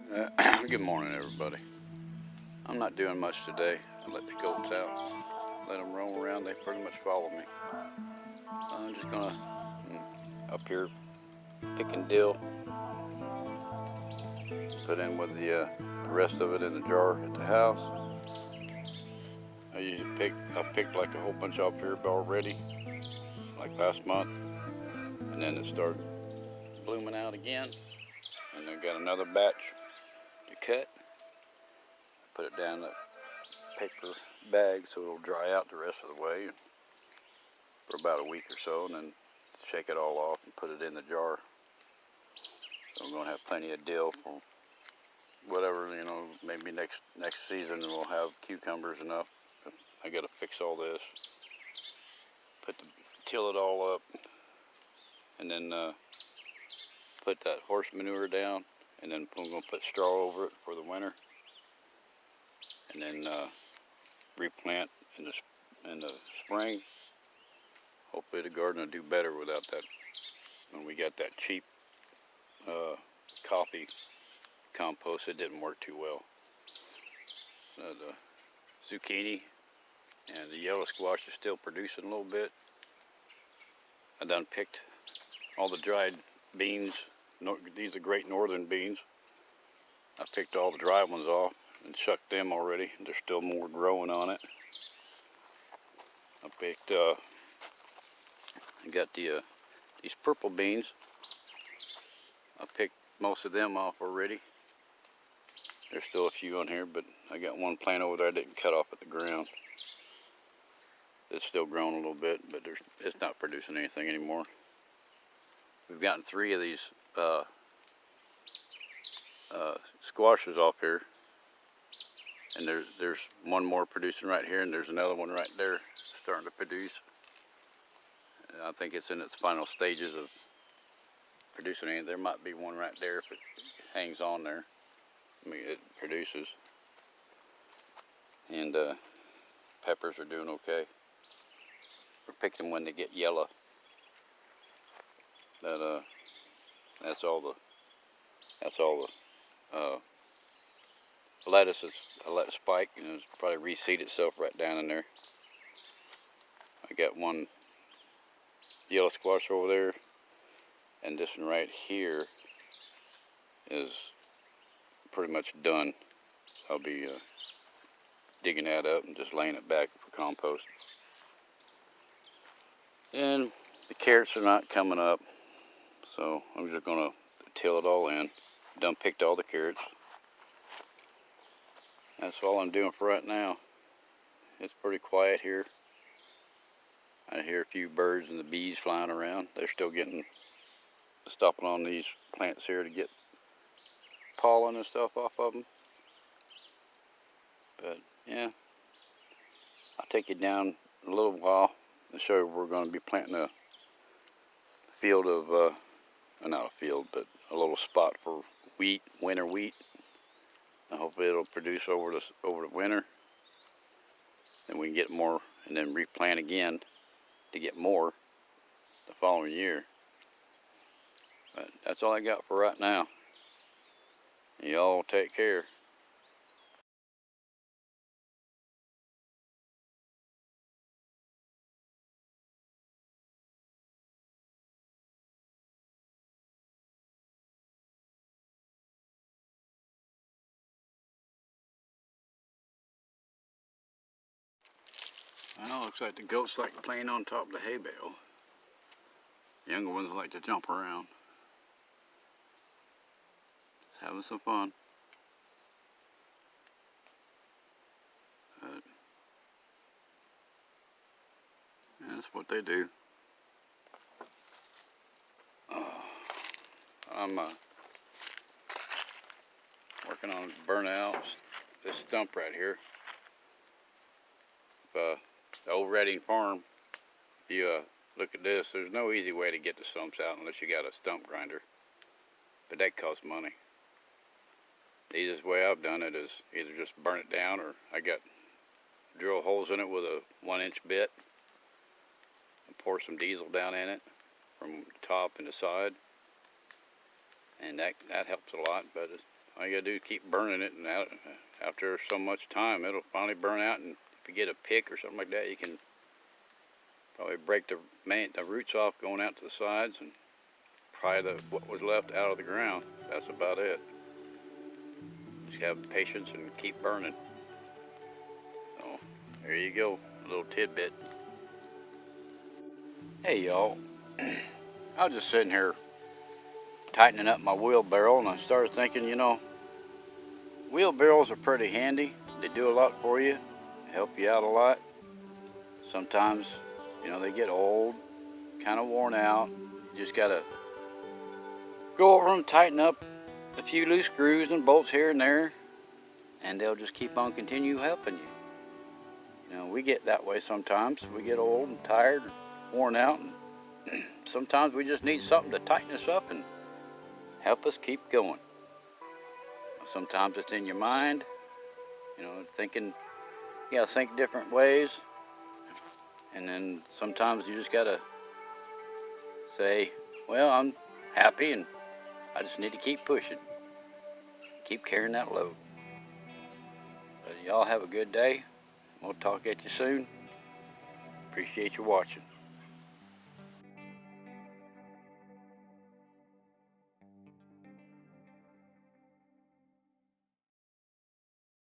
Good morning, everybody. I'm not doing much today. I let the goats out, let them roam around. They pretty much follow me. I'm just gonna up here picking dill, put in with the rest of it in the jar at the house. I picked like a whole bunch off here already, like last month, and then it started blooming out again. And I got another batch to cut. Put it down in the paper bag so it'll dry out the rest of the way for about a week or so, and then shake it all off and put it in the jar. So I'm gonna have plenty of dill for whatever, maybe next season we'll have cucumbers enough. I gotta fix all this, till it all up, and then put that horse manure down, and then I'm gonna put straw over it for the winter, and then replant in the spring. Hopefully the garden will do better without that. When we got that cheap coffee compost, it didn't work too well. The zucchini and the yellow squash is still producing a little bit. I done picked all the dried beans. These are Great Northern beans. I picked all the dry ones off and shucked them already. There's still more growing on it. I got these purple beans. I picked most of them off already. There's still a few on here, but I got one plant over there I didn't cut off at the ground. It's still growing a little bit, but it's not producing anything anymore. We've gotten 3 of these squashes off here, and there's one more producing right here, and there's another one right there starting to produce. And I think it's in its final stages of producing anything. There might be one right there if it hangs on there. I mean, it produces. And peppers are doing okay. We're picking when they get yellow. That's all the lettuce is. I let it spike, and it's probably reseed itself right down in there. I got one yellow squash over there, and this one right here is pretty much done. I'll be digging that up and just laying it back for compost. And the carrots are not coming up, so I'm just gonna till it all in. Done picked all the carrots. That's all I'm doing for right now. It's pretty quiet here. I hear a few birds and the bees flying around. They're still stopping on these plants here to get pollen and stuff off of them. But yeah, I'll take you down in a little while and show you we're going to be planting a field of, not a field, but a little spot for wheat, winter wheat. And hopefully it'll produce over the winter. Then we can get more and then replant again to get more the following year. But that's all I got for right now. Y'all take care. Well, looks like the goats like playing on top of the hay bale. The younger ones like to jump around. Just having some fun. But that's what they do. I'm working on burning out this stump right here. The old Redding farm, if you look at this, there's no easy way to get the stumps out unless you got a stump grinder. But that costs money. The easiest way I've done it is either just burn it down, or I got drill holes in it with a 1-inch bit and pour some diesel down in it from the top and the side, and that helps a lot. But all you gotta do is keep burning it, and after so much time, it'll finally burn out. And if you get a pick or something like that, you can probably break the roots off going out to the sides and pry what was left out of the ground. That's about it. Just have patience and keep burning. So there you go, a little tidbit. Hey y'all, I was just sitting here tightening up my wheelbarrow, and I started thinking, you know, wheelbarrows are pretty handy. They do a lot for you, help you out a lot. Sometimes, you know, they get old, kind of worn out. You just gotta go over them, tighten up a few loose screws and bolts here and there, and they'll just keep on continue helping you. You know, we get that way sometimes. We get old and tired and worn out, and sometimes we just need something to tighten us up and help us keep going. Sometimes it's in your mind, you know, thinking, you gotta think different ways. And then sometimes you just gotta say, well, I'm happy and I just need to keep pushing, keep carrying that load. But y'all have a good day. We'll talk at you soon. Appreciate you watching.